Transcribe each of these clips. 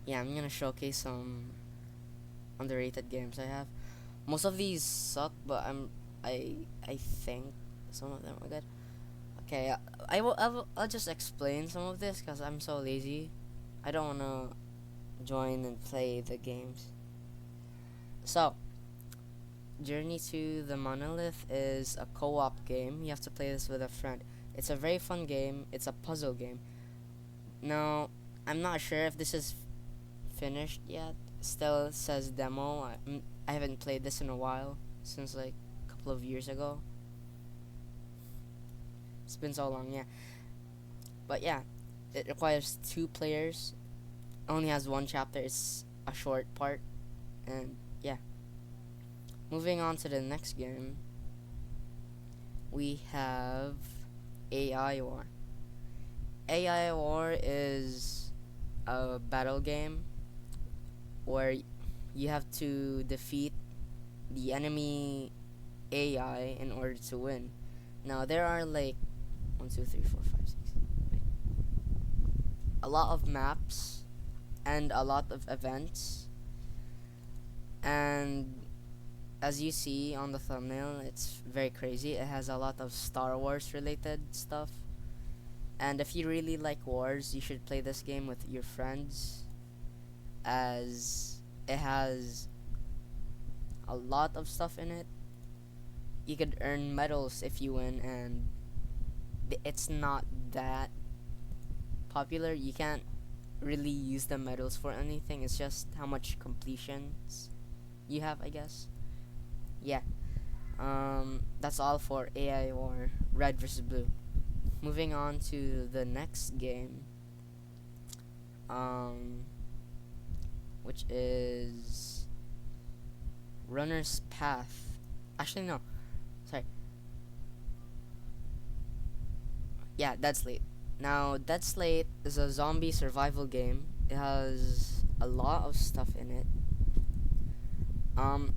yeah, I'm gonna showcase some underrated games I have. Most of these suck, but I think some of them are good. Okay, I'll just explain some of this because I'm so lazy. I don't wanna join and play the games. So, Journey to the Monolith is a co-op game. You have to play this with a friend. It's a very fun game. It's a puzzle game. Now, I'm not sure if this is finished yet. Still says demo. I haven't played this in a while, since like a couple of years ago. It's been so long, yeah. But yeah, it requires two players. Only has one chapter. It's a short part, and yeah. Moving on to the next game, we have AI War. AI War is a battle game where you have to defeat the enemy AI in order to win. Now there are like one, two, three, four, five, six, wait, a lot of maps and a lot of events. And as you see on the thumbnail, it's very crazy. It has a lot of Star Wars related stuff. And if you really like wars, you should play this game with your friends, as it has a lot of stuff in it. You could earn medals if you win, and it's not that popular. You can't really use the medals for anything. It's just how much completions you have, I guess. Yeah. That's all for AI War Red versus Blue. Moving on to the next game, um, which is Runner's Path. Actually, no. Sorry. Yeah, Dead Slate. Now, Dead Slate is a zombie survival game. It has a lot of stuff in it. Um,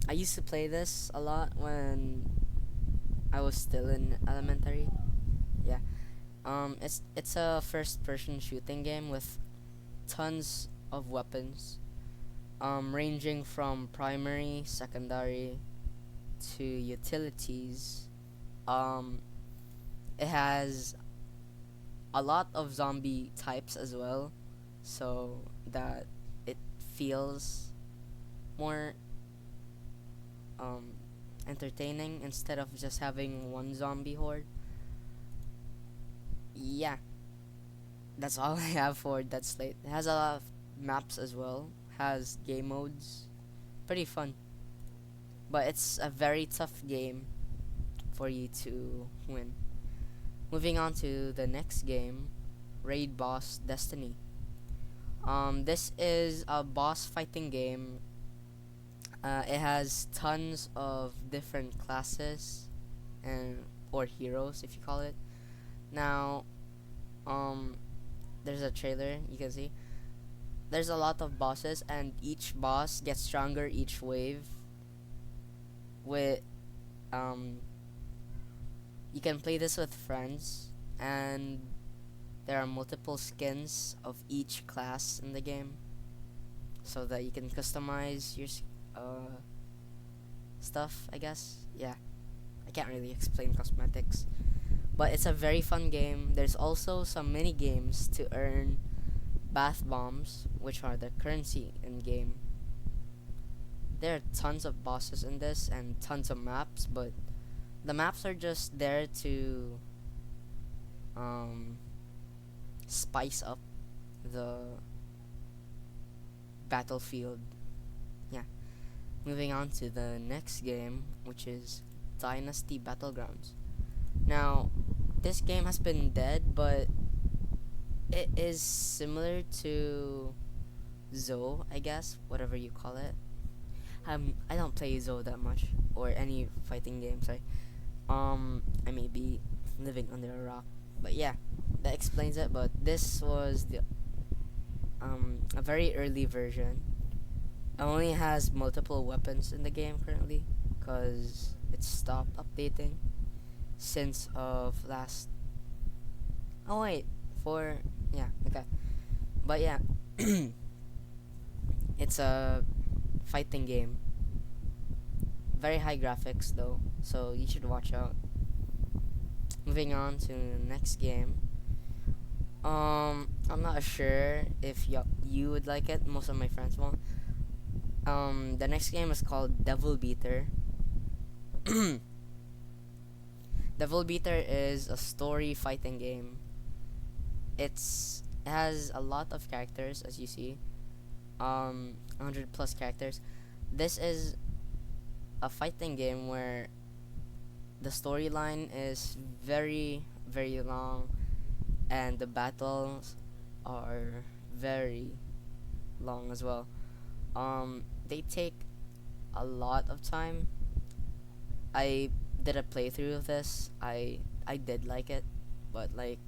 I used to play this a lot when I was still in elementary. Yeah. It's a first-person shooting game with tons of weapons. Ranging from primary, secondary, to utilities. Um, it has a lot of zombie types as well, so that it feels more um, entertaining instead of just having one zombie horde. Yeah, that's all I have for Dead Slate. It has a lot of maps as well, has game modes. Pretty fun, but it's a very tough game for you to win. Moving on to the next game, Raid Boss Destiny. This is a boss fighting game. It has tons of different classes and or heroes, if you call it. Now, um, there's a trailer you can see. There's a lot of bosses, and each boss gets stronger each wave. With um, you can play this with friends, and there are multiple skins of each class in the game, so that you can customize your stuff, I guess. Yeah, I can't really explain cosmetics, but it's a very fun game. There's also some mini games to earn bath bombs, which are the currency in game. There are tons of bosses in this and tons of maps, but the maps are just there to um, spice up the battlefield. Yeah. Moving on to the next game, which is Dynasty Battlegrounds. Now, this game has been dead, but it is similar to Zoe, I guess, whatever you call it. I don't play Zoe that much, or any fighting games. I may be living under a rock, but yeah, that explains it. But this was the a very early version. It only has multiple weapons in the game currently, cause it stopped updating since of last. Oh wait, for yeah, okay, but yeah. It's a fighting game. Very high graphics though, so you should watch out. Moving on to the next game. I'm not sure if you would like it. Most of my friends won't. The next game is called Devil Beater. Devil Beater is a story fighting game. It has a lot of characters, as you see. 100 plus characters. This is a fighting game where the storyline is very very long, and the battles are very long as well. They take a lot of time. I did a playthrough of this. I did like it, but like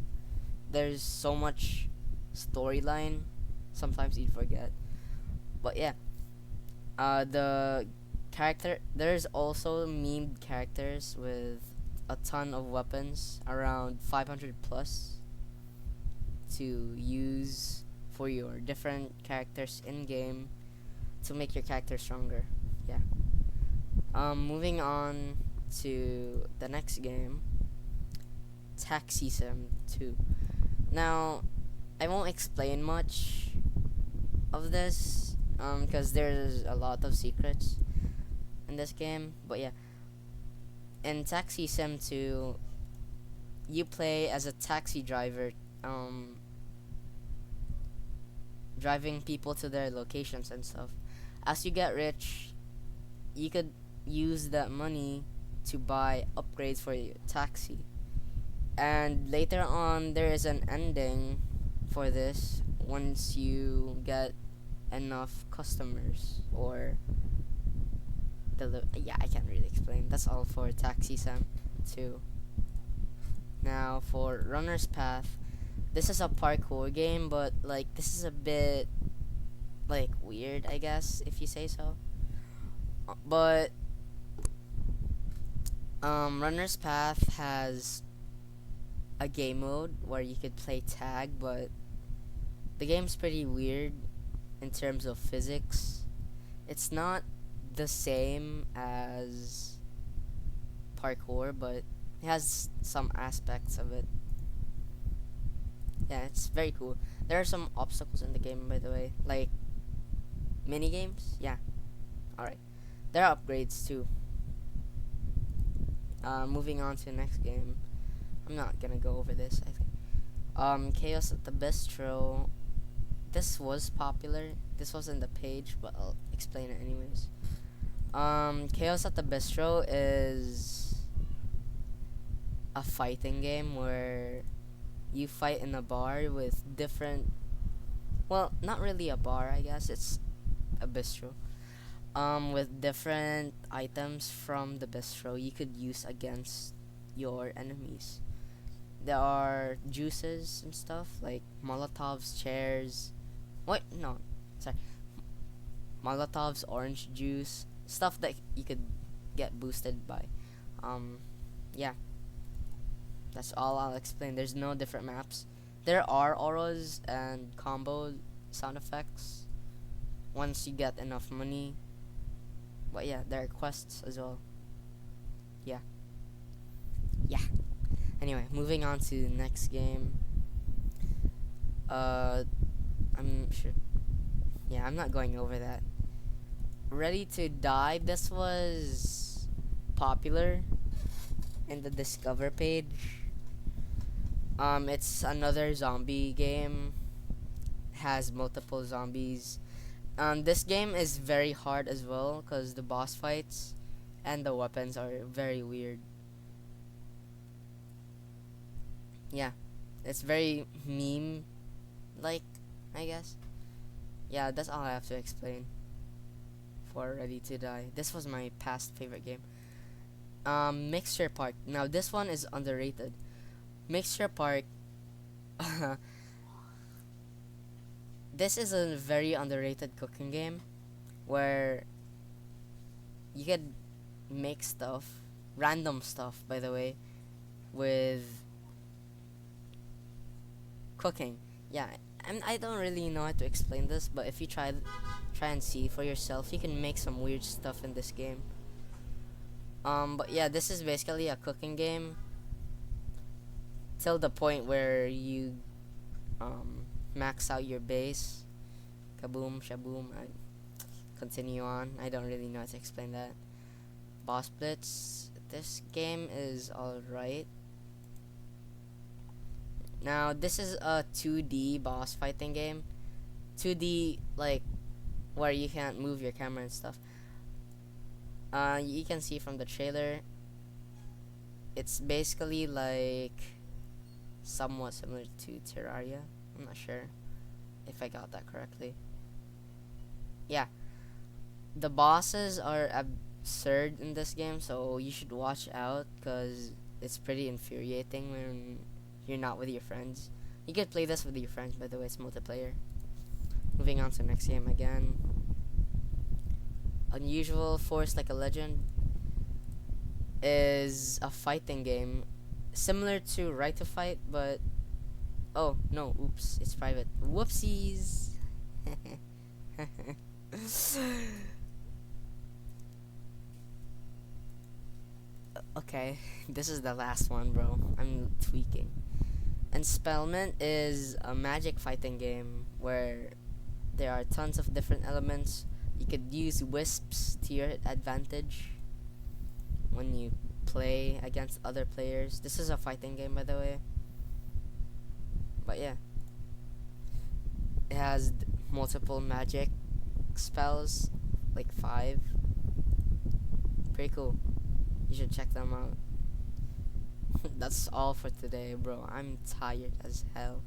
there's so much storyline. Sometimes you forget. But yeah, the character there's also memed characters with a ton of weapons, around 500 plus, to use for your different characters in game to make your character stronger. Yeah. Moving on to the next game, Taxi Sim 2. Now, I won't explain much of this because there's a lot of secrets in this game. But yeah, in Taxi Sim 2, you play as a taxi driver, um, driving people to their locations and stuff. As you get rich, you could use that money to buy upgrades for your taxi. And later on, there is an ending for this once you get enough customers or yeah, I can't really explain. That's all for Taxi Sim 2. Now for Runner's Path, this is a parkour game, but like this is a bit like weird, I guess, if you say so. But Runner's Path has a game mode where you could play tag, but the game's pretty weird in terms of physics. It's not the same as parkour, but it has some aspects of it. Yeah, it's very cool. There are some obstacles in the game, by the way, like mini games. Yeah, all right. There are upgrades too. Moving on to the next game. I'm not gonna go over this, I think. Chaos at the Bistro. This was popular. This wasn't the page, but I'll explain it anyways. Chaos at the Bistro is a fighting game where you fight in a bar with different, well, not really a bar, I guess. It's a bistro. With different items from the bistro you could use against your enemies. There are juices and stuff like Molotovs, chairs. Wait, no, sorry. Molotovs, orange juice, stuff that you could get boosted by. Yeah, that's all I'll explain. There's no different maps. There are auras and combo sound effects once you get enough money. But yeah, there are quests as well. Yeah. Yeah. Anyway, moving on to the next game. I'm sure. Yeah, I'm not going over that. Ready to Die. This was popular in the Discover page. It's another zombie game. Has multiple zombies. This game is very hard as well because the boss fights and the weapons are very weird. Yeah, it's very meme like, I guess. Yeah, that's all I have to explain for Ready to Die. This was my past favorite game. Mixture Park. Now this one is underrated. Mixture Park. This is a very underrated cooking game where you could make stuff, random stuff, by the way, with cooking. Yeah, I don't really know how to explain this, but if you try and see for yourself, you can make some weird stuff in this game. But yeah, this is basically a cooking game till the point where you max out your base. Kaboom, shaboom. I continue on. I don't really know how to explain that. Boss Blitz. This game is alright. Now, this is a 2D boss fighting game. 2D, like, where you can't move your camera and stuff. You can see from the trailer, it's basically like somewhat similar to Terraria. I'm not sure if I got that correctly. Yeah, the bosses are absurd in this game, so you should watch out because it's pretty infuriating when you're not with your friends. You could play this with your friends, by the way, it's multiplayer. Moving on to the next game again. Unusual Force Like a Legend is a fighting game similar to Right to Fight, but oh no, oops, it's private. Whoopsies. Okay, this is the last one, bro. I'm tweaking. Enspellment is a magic fighting game where there are tons of different elements. You could use wisps to your advantage when you play against other players. This is a fighting game, by the way. But yeah, it has multiple magic spells, like 5. Pretty cool. You should check them out. That's all for today, bro. I'm tired as hell.